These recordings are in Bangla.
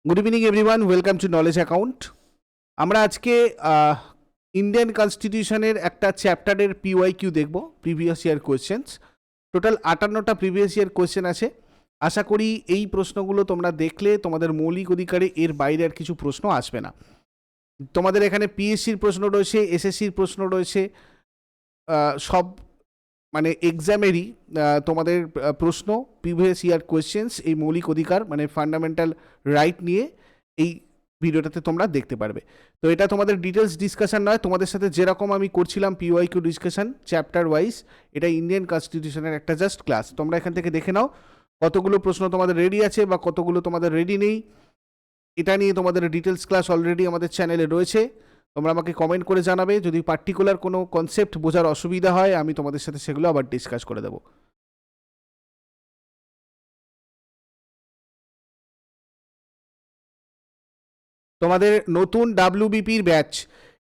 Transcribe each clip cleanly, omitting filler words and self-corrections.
Good evening everyone, welcome to knowledge account. আমরা আজকে ইন্ডিয়ান কনস্টিটিউশনের একটা চ্যাপ্টারের পিওয়াইকিউ দেখব, প্রিভিয়াস ইয়ার কোয়েশ্চেন্স। টোটাল 58টা প্রিভিয়াস ইয়ার কোয়েশ্চেন আছে। আশা করি এই প্রশ্নগুলো তোমরা দেখলে তোমাদের মৌলিক অধিকারে এর বাইরে আর কিছু প্রশ্ন আসবে না। তোমাদের এখানে পিএসসির প্রশ্ন রয়েছে, এসএসসির প্রশ্ন রয়েছে, সব মানে এক্সামেরই তোমাদের প্রশ্ন, প্রিভিয়াস ইয়ার কোয়েশ্চেন্স, এই মৌলিক অধিকার মানে ফান্ডামেন্টাল রাইট নিয়ে এই ভিডিওটাতে তোমরা দেখতে পারবে। তো এটা তোমাদের ডিটেলস ডিসকাশন নয়, তোমাদের সাথে যেরকম আমি করছিলাম পিওয়াইকিউ ডিসকাশন চ্যাপ্টার ওয়াইজ, এটা ইন্ডিয়ান কনস্টিটিউশনের একটা জাস্ট ক্লাস। তোমরা এখান থেকে দেখে নাও কতগুলো প্রশ্ন তোমাদের রেডি আছে বা কতগুলো তোমাদের রেডি নেই। এটা নিয়ে তোমাদের ডিটেলস ক্লাস অলরেডি আমাদের চ্যানেলে রয়েছে। তোমরা আমাকে কমেন্ট করে জানাবে, যদি পার্টিকুলার কোনো কনসেপ্ট বোঝার অসুবিধা হয় আমি তোমাদের সাথে সেগুলো আবার ডিসকাস করে দেবো। তোমাদের নতুন ডাব্লিউবিপির ব্যাচ,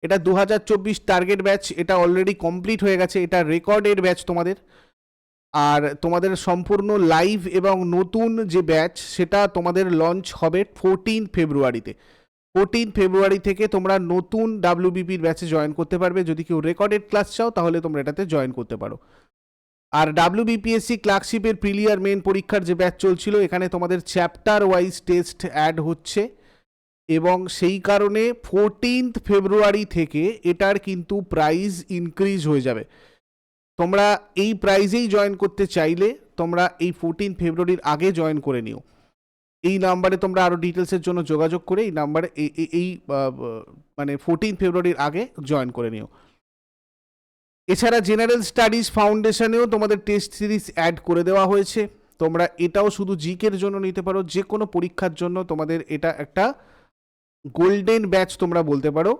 এটা 2024 টার্গেট ব্যাচ, এটা অলরেডি কমপ্লিট হয়ে গেছে, এটা রেকর্ডেড ব্যাচ তোমাদের। আর তোমাদের সম্পূর্ণ লাইভ এবং নতুন যে ব্যাচ সেটা তোমাদের লঞ্চ হবে 14 ফেব্রুয়ারিতে। 14 ফেব্রুয়ারি থেকে তোমরা নতুন ডাব্লিউবিপির ব্যাচে জয়েন করতে পারবে। যদি কেউ রেকর্ডেড ক্লাস চাও তাহলে তোমরা এটাতে জয়েন করতে পারো। আর ডাব্লিউবিপিএসসি ক্লার্কশিপের প্রিলিয়ার মেন পরীক্ষার যে ব্যাচ চলছিল, এখানে তোমাদের চ্যাপ্টার ওয়াইজ টেস্ট অ্যাড হচ্ছে এবং সেই কারণে 14 ফেব্রুয়ারি থেকে এটার কিন্তু প্রাইস ইনক্রিজ হয়ে যাবে। তোমরা এই প্রাইজেই জয়েন করতে চাইলে তোমরা এই 14 ফেব্রুয়ারির আগে জয়েন করে নিও। এই নাম্বারে তোমরা আরও ডিটেলসের জন্য যোগাযোগ করে এই নাম্বারে এই মানে 14 ফেব্রুয়ারির আগে জয়েন করে নিও। এছাড়া জেনারেল স্টাডিজ ফাউন্ডেশনেও তোমাদের টেস্ট সিরিজ অ্যাড করে দেওয়া হয়েছে। তোমরা এটাও শুধু জিকের জন্য নিতে পারো, যে কোনো পরীক্ষার জন্য তোমাদের এটা একটা গোল্ডেন ব্যাচ তোমরা বলতে পারো।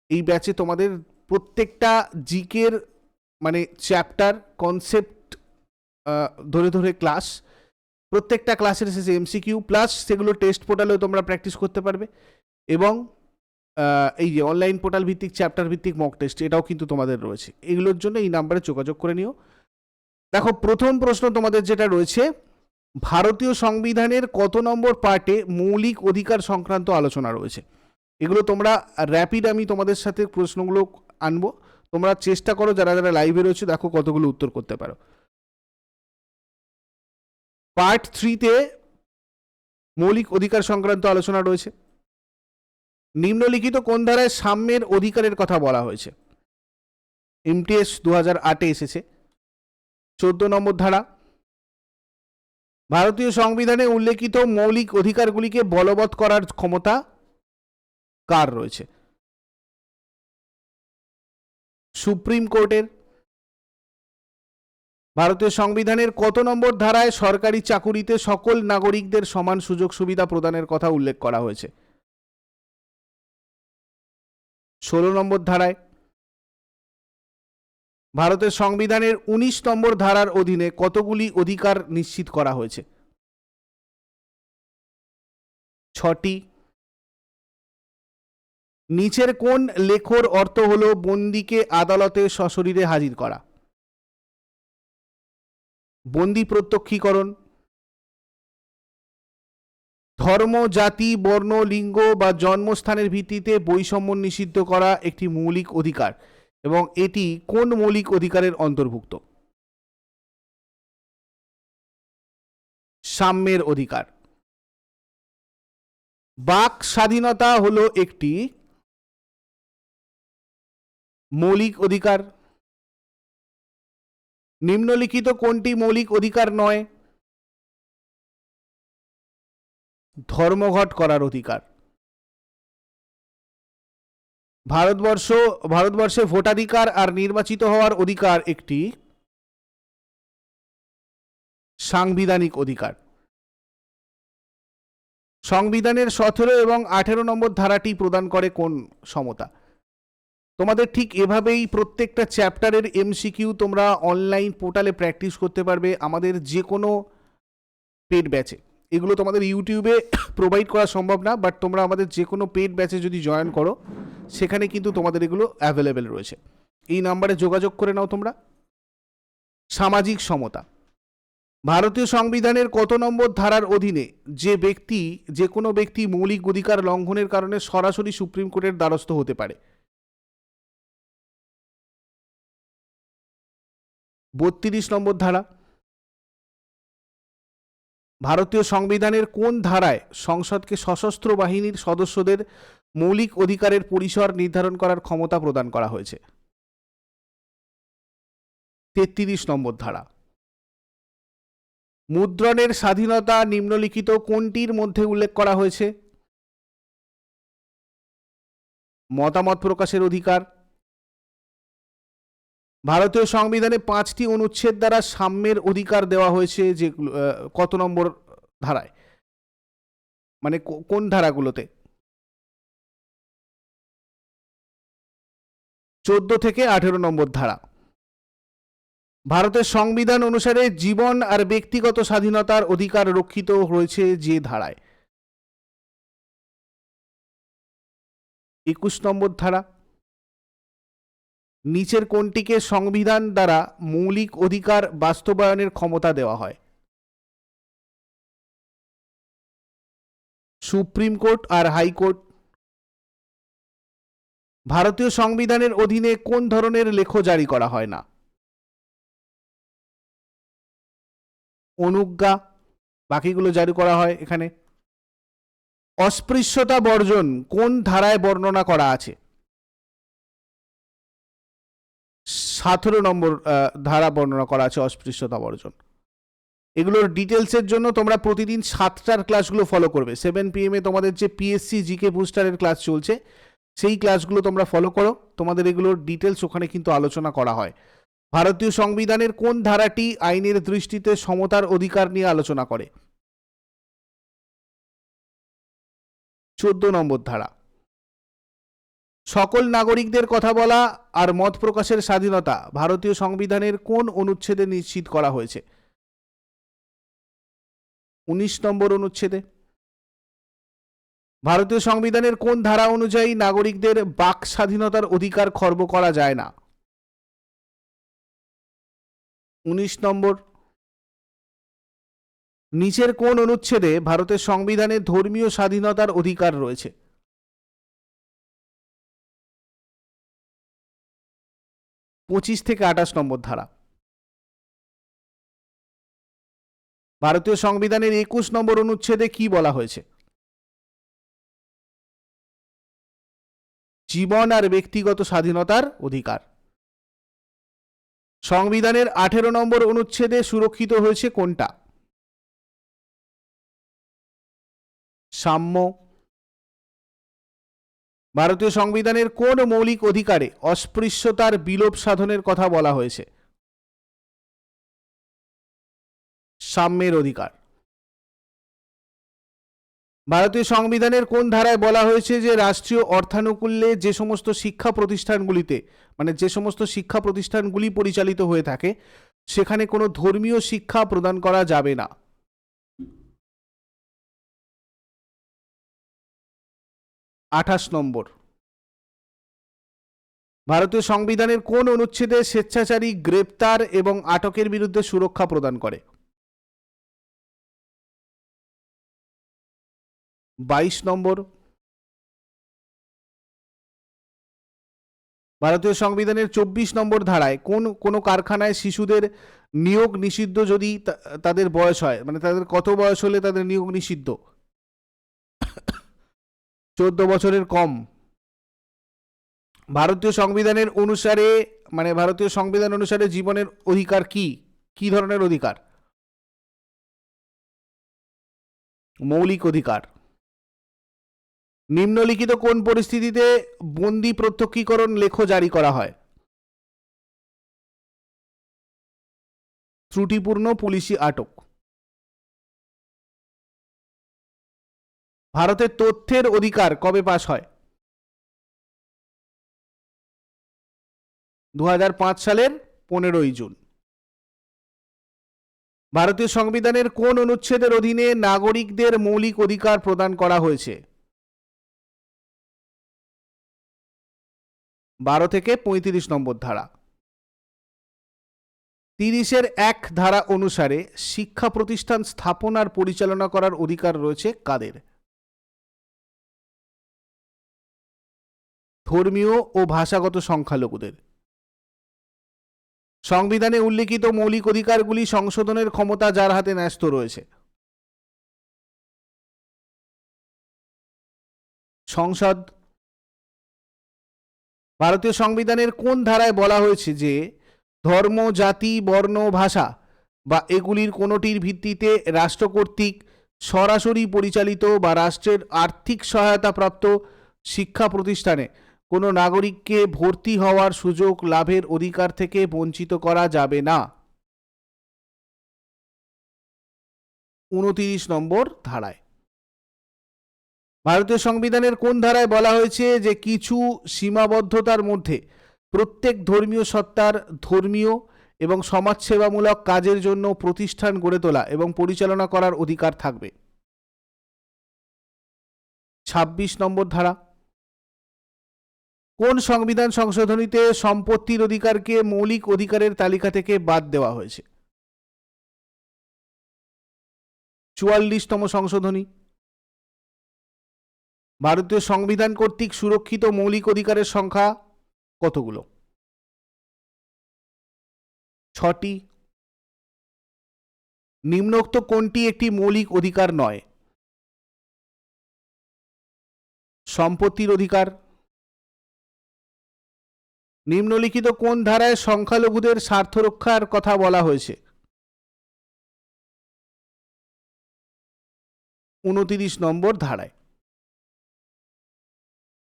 এই ব্যাচে তোমাদের প্রত্যেকটা জিকের মানে চ্যাপ্টার কনসেপ্ট ধরে ধরে ক্লাস, প্রত্যেকটা ক্লাসের শেষে এমসিকিউ, প্লাস সেগুলো টেস্ট পোর্টালেও তোমরা প্র্যাকটিস করতে পারবে। এবং এই যে অনলাইন পোর্টাল ভিত্তিক চ্যাপ্টার ভিত্তিক মক টেস্ট, এটাও কিন্তু তোমাদের রয়েছে। এগুলোর জন্য এই নাম্বারে যোগাযোগ করে নিও। দেখো, প্রথম প্রশ্ন তোমাদের যেটা রয়েছে, ভারতীয় সংবিধানের কত নম্বর পার্টে মৌলিক অধিকার সংক্রান্ত আলোচনা রয়েছে? এগুলো তোমরা র্যাপিড আমি তোমাদের সাথে প্রশ্নগুলো আনবো, তোমরা চেষ্টা করো যারা যারা লাইভে রয়েছে দেখো কতগুলো উত্তর করতে পারো। পার্ট 3-তে মৌলিক অধিকার সংক্রান্ত আলোচনা রয়েছে। নিম্নলিখিত কোন ধারায় সাম্যের অধিকারের কথা বলা হয়েছে? এমটিএস 2008-এ এসেছে, 14 নম্বর ধারা। ভারতীয় সংবিধানে উল্লেখিত মৌলিক অধিকারগুলিকে বলবৎ করার ক্ষমতা কার রয়েছে? সুপ্রিম কোর্টের। ভারতীয় সংবিধানের কত নম্বর ধারায় সরকারি চাকুরিতে সকল নাগরিকদের সমান সুযোগ সুবিধা প্রদানের কথা উল্লেখ করা হয়েছে? 16 নম্বর ধারায়। ভারতের সংবিধানের 19 নম্বর ধারার অধীনে কতগুলি অধিকার নিশ্চিত করা হয়েছে? 6টি। নিচের কোন লেখর অর্থ হল বন্দীকে আদালতে সশরীরে হাজির করা? বন্দী প্রত্যক্ষীকরণ। ধর্ম, জাতি, বর্ণ, লিঙ্গ বা জন্মস্থানের ভিত্তিতে বৈষম্য নিষিদ্ধ করা একটি মৌলিক অধিকার এবং এটি কোন মৌলিক অধিকারের অন্তর্ভুক্ত? সাম্যের অধিকার। বাক স্বাধীনতা হলো একটি মৌলিক অধিকার। নিম্নলিখিত কোনটি মৌলিক অধিকার নয়? ধর্মঘট করার অধিকার। ভারতবর্ষে ভোটাধিকার আর নির্বাচিত হওয়ার অধিকার একটি সাংবিধানিক অধিকার। সংবিধানের 17 এবং 18 নম্বর ধারাটি প্রদান করে কোন সমতা? তোমাদের ঠিক এভাবেই প্রত্যেকটা চ্যাপ্টারের এমসিকিউ তোমরা অনলাইন পোর্টালে প্র্যাকটিস করতে পারবে আমাদের যে কোনো পেড ব্যাচে। এগুলো তোমাদের ইউটিউবে প্রোভাইড করা সম্ভব না, বাট তোমরা আমাদের যে কোনো পেড ব্যাচে যদি জয়েন করো সেখানে কিন্তু তোমাদের এগুলো অ্যাভেলেবেল রয়েছে। এই নাম্বারে যোগাযোগ করে নাও তোমরা। সামাজিক সমতা। ভারতীয় সংবিধানের কত নম্বর ধারার অধীনে যে কোনো ব্যক্তি মৌলিক অধিকার লঙ্ঘনের কারণে সরাসরি সুপ্রিম কোর্টের দ্বারস্থ হতে পারে? 32 নম্বর ধারা। ভারতীয় সংবিধানের কোন ধারায় সংসদকে সশস্ত্র বাহিনীর সদস্যদের মৌলিক অধিকারের পরিসর নির্ধারণ করার ক্ষমতা প্রদান করা হয়েছে? 33 নম্বর ধারা। মুদ্রণের স্বাধীনতা নিম্নলিখিত কোনটির মধ্যে উল্লেখ করা হয়েছে? মতামত প্রকাশের অধিকার। ভারতীয় সংবিধানে 5টি অনুচ্ছেদ দ্বারা সাম্যের অধিকার দেওয়া হয়েছে, যেগুলো কত নম্বর ধারায়, মানে কোন ধারাগুলোতে? 14 থেকে 18 নম্বর ধারা। ভারতের সংবিধান অনুসারে জীবন আর ব্যক্তিগত স্বাধীনতার অধিকার রক্ষিত রয়েছে যে ধারায়? 21 নম্বর ধারা। নিচের কোনটিকে সংবিধান দ্বারা মৌলিক অধিকার বাস্তবায়নের ক্ষমতা দেওয়া হয়? সুপ্রিম কোর্ট আর হাইকোর্ট। ভারতীয় সংবিধানের অধীনে কোন ধরনের লেখ জারি করা হয় না? অনুজ্ঞা। বাকিগুলো জারি করা হয় এখানে। অস্পৃশ্যতা বর্জন কোন ধারায় বর্ণনা করা আছে? 17 নম্বর ধারা বর্ণনা করা আছে অস্পৃশ্যতা বর্জন। এগুলোর ডিটেলসের জন্য তোমরা প্রতিদিন 7টার ক্লাসগুলো ফলো করবে। 7 PM তোমাদের যে পিএসসি জিকে বুস্টারের ক্লাস চলছে, সেই ক্লাসগুলো তোমরা ফলো করো। তোমাদের এগুলোর ডিটেলস ওখানে কিন্তু আলোচনা করা হয়। ভারতীয় সংবিধানের কোন ধারাটি আইনের দৃষ্টিতে সমতার অধিকার নিয়ে আলোচনা করে? 14 নম্বর ধারা। সকল নাগরিকদের কথা বলা আর মত প্রকাশের স্বাধীনতা ভারতীয় সংবিধানের কোন অনুচ্ছেদে নিশ্চিত করা হয়েছে? 19 নম্বর অনুচ্ছেদে। ভারতীয় সংবিধানের কোন ধারা অনুযায়ী নাগরিকদের বাক স্বাধীনতার অধিকার খর্ব করা যায় না? 19 নম্বর। নিচের কোন অনুচ্ছেদে ভারতের সংবিধানে ধর্মীয় স্বাধীনতার অধিকার রয়েছে? 25 থেকে 28 নম্বর ধারা। ভারতীয় সংবিধানের 21 নম্বর অনুচ্ছেদে কি বলা হয়েছে? জীবন আর ব্যক্তিগত স্বাধীনতার অধিকার। সংবিধানের 18 নম্বর অনুচ্ছেদে সুরক্ষিত হয়েছে কোনটা? সাম্য। ভারতীয় সংবিধানের কোন মৌলিক অধিকারে অস্পৃশ্যতার বিলোপ সাধনের কথা বলা হয়েছে? সাম্যের অধিকার। ভারতীয় সংবিধানের কোন ধারায় বলা হয়েছে যে রাষ্ট্রীয় অর্থানুকূল্যে যে সমস্ত শিক্ষা প্রতিষ্ঠানগুলিতে, মানে যে সমস্ত শিক্ষা প্রতিষ্ঠানগুলি পরিচালিত হয়ে থাকে, সেখানে কোনো ধর্মীয় শিক্ষা প্রদান করা যাবে না? 28 নম্বর। ভারতীয় সংবিধানের কোন অনুচ্ছেদে স্বেচ্ছাচারী গ্রেপ্তার এবং আটকের বিরুদ্ধে সুরক্ষা প্রদান করে? 22 নম্বর। ভারতীয় সংবিধানের 24 নম্বর ধারায় কোনো কারখানায় শিশুদের নিয়োগ নিষিদ্ধ যদি তাদের বয়স হয়, মানে তাদের কত বয়স হলে তাদের নিয়োগ নিষিদ্ধ? 14 বছরের কম। ভারতীয় সংবিধানের অনুসারে, মানে ভারতীয় সংবিধান অনুসারে জীবনের অধিকার কি কি ধরনের অধিকার? মৌলিক অধিকার। নিম্নলিখিত কোন পরিস্থিতিতে বন্দি প্রত্যক্ষীকরণ লেখ জারি করা হয়? ত্রুটিপূর্ণ পুলিশি আটক। ভারতের তথ্যের অধিকার কবে পাশ হয়? 2005 সালের 15ই জুন। ভারতীয় সংবিধানের কোন অনুচ্ছেদের অধীনে নাগরিকদের মৌলিক অধিকার প্রদান করা হয়েছে? 12 থেকে 35 নম্বর ধারা। 30(1) ধারা অনুসারে শিক্ষা প্রতিষ্ঠান স্থাপন আর পরিচালনা করার অধিকার রয়েছে কাদের? ধর্মীয় ও ভাষাগত সংখ্যালঘুদের। সংবিধানে উল্লিখিত মৌলিক অধিকারগুলি সংশোধনের ক্ষমতা যার হাতে ন্যস্ত রয়েছে? সংসদ। ভারতীয় সংবিধানের কোন ধারায় বলা হয়েছে যে ধর্ম, জাতি, বর্ণ, ভাষা বা এগুলির কোনোটির ভিত্তিতে রাষ্ট্র কর্তৃক সরাসরি পরিচালিত বা রাষ্ট্রের আর্থিক সহায়তাপ্রাপ্ত শিক্ষা প্রতিষ্ঠানে কোনো নাগরিককে ভর্তি হওয়ার সুযোগ লাভের অধিকার থেকে বঞ্চিত করা যাবে না? 29 নম্বর ধারায়। ভারতীয় সংবিধানের কোন ধারায় বলা হয়েছে যে কিছু সীমাবদ্ধতার মধ্যে প্রত্যেক ধর্মীয় সত্তার ধর্মীয় এবং সমাজসেবামূলক কাজের জন্য প্রতিষ্ঠান গড়ে তোলা এবং পরিচালনা করার অধিকার থাকবে? 26 নম্বর ধারা। কোন সংবিধান সংশোধনীতে সম্পত্তির অধিকারকে মৌলিক অধিকারের তালিকা থেকে বাদ দেওয়া হয়েছে? 44তম সংশোধনী। ভারতীয় সংবিধান কর্তৃক সুরক্ষিত মৌলিক অধিকারের সংখ্যা কতগুলো? 6টি। নিম্নোক্ত কোনটি একটি মৌলিক অধিকার নয়? সম্পত্তির অধিকার। নিম্নলিখিত কোন ধারায় সংখ্যালঘুদের স্বার্থ রক্ষার কথা বলা হয়েছে? 29 নম্বর ধারায়।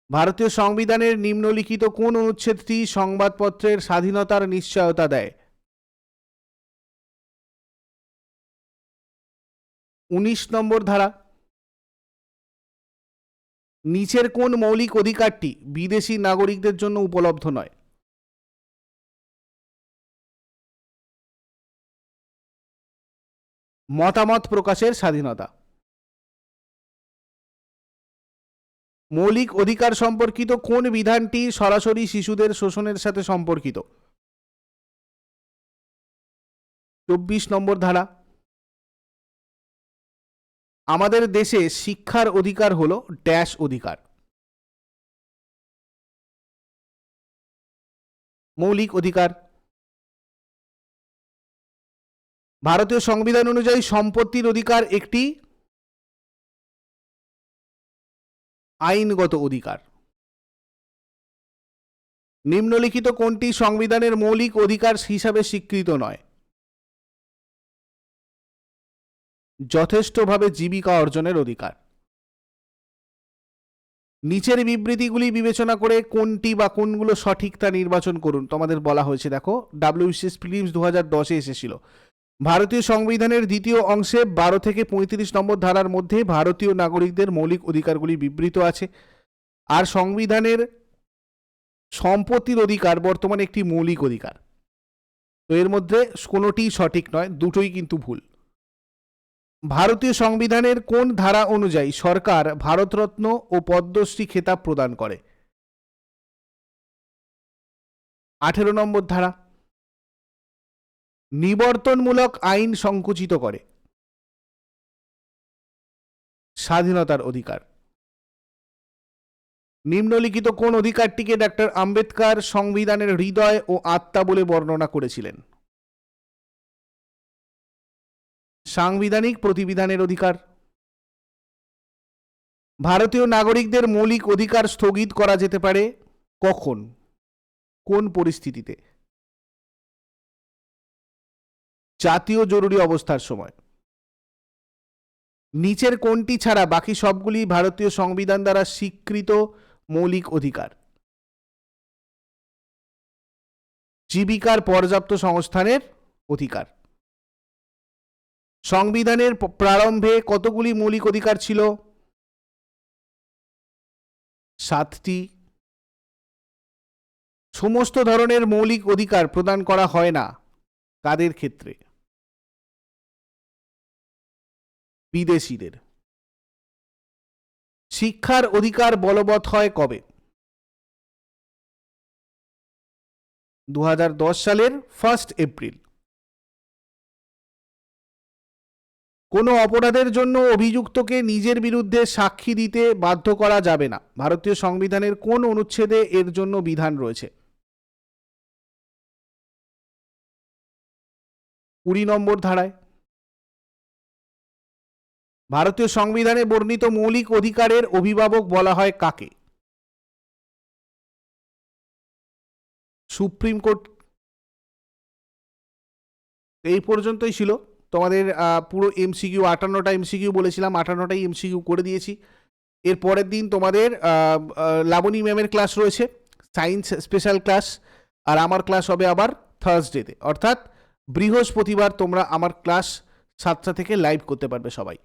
ভারতীয় সংবিধানের নিম্নলিখিত কোন অনুচ্ছেদটি সংবাদপত্রের স্বাধীনতার নিশ্চয়তা দেয়? 19 নম্বর ধারা। নিচের কোন মৌলিক অধিকারটি বিদেশি নাগরিকদের জন্য উপলব্ধ নয়? মতামত প্রকাশের স্বাধীনতা। মৌলিক অধিকার সম্পর্কিত কোন বিধানটি সরাসরি শিশুদের শোষণের সাথে সম্পর্কিত? 24 নম্বর ধারা। আমাদের দেশে শিক্ষার অধিকার হলো ড্যাশ অধিকার? মৌলিক অধিকার। ভারতীয় সংবিধান অনুযায়ী সম্পত্তির অধিকার একটি আইনগত অধিকার। নিম্নলিখিত কোনটি সংবিধানের মৌলিক অধিকার হিসাবে স্বীকৃত নয়? যথেষ্টভাবে জীবিকা অর্জনের অধিকার। নিচের বিবৃতিগুলি বিবেচনা করে কোনটি বা কোনগুলো সঠিক তা নির্বাচন করুন। তোমাদের বলা হয়েছে, দেখো WBCS প্রিলিমস 2010-এ এসেছিল। ভারতীয় সংবিধানের দ্বিতীয় অংশে 12 থেকে 35 নম্বর ধারার মধ্যে ভারতীয় নাগরিকদের মৌলিক অধিকারগুলি বিবৃত আছে। আর সংবিধানের সম্পত্তির অধিকার বর্তমানে একটি মৌলিক অধিকার। তো এর মধ্যে কোনোটি সঠিক নয়, দুটোই কিন্তু ভুল। ভারতীয় সংবিধানের কোন ধারা অনুযায়ী সরকার ভারতরত্ন ও পদ্মশ্রী খেতাব প্রদান করে? 18 নম্বর ধারা। নিবর্তনমূলক আইন সংকুচিত করে? স্বাধীনতার অধিকার। নিম্নলিখিত কোন অধিকারটিকে ডক্টর আম্বেদকর সংবিধানের হৃদয় ও আত্মা বলে বর্ণনা করেছিলেন? সাংবিধানিক প্রতিবিধানের অধিকার। ভারতীয় নাগরিকদের মৌলিক অধিকার স্থগিত করা যেতে পারে কখন, কোন পরিস্থিতিতে? জাতীয় জরুরি অবস্থার সময়। নিচের কোনটি ছাড়া বাকি সবগুলি ভারতীয় সংবিধান দ্বারা স্বীকৃত মৌলিক অধিকার? জীবিকার পর্যাপ্ত সংস্থানের অধিকার। সংবিধানের প্রারম্ভে কতগুলি মৌলিক অধিকার ছিল? 7টি। সমস্ত ধরনের মৌলিক অধিকার প্রদান করা হয় না কাদের ক্ষেত্রে? বিদেশিদের। শিক্ষার অধিকার বলবৎ হয় কবে? 2010 সালের 1 এপ্রিল। কোনো অপরাধের জন্য অভিযুক্তকে নিজের বিরুদ্ধে সাক্ষী দিতে বাধ্য করা যাবে না। ভারতীয় সংবিধানের কোন অনুচ্ছেদে এর জন্য বিধান রয়েছে? 20 নম্বর ধারায়। ভারতীয় সংবিধানে বর্ণিত মৌলিক অধিকারের অভিভাবক বলা হয় কাকে? Supreme court. এই পর্যন্তই ছিল তোমাদের পুরো এমসিকিউ। 58টা এমসিকিউ বলেছিলাম, 58টাই এমসিকিউ করে দিয়েছি। এর পরের দিন তোমাদের লাবণী ম্যামের ক্লাস রয়েছে, সায়েন্স স্পেশাল ক্লাস। আর আমার ক্লাস হবে আবার থার্সডেতে, অর্থাৎ বৃহস্পতিবার তোমরা আমার ক্লাস 7টা থেকে লাইভ করতে পারবে সবাই।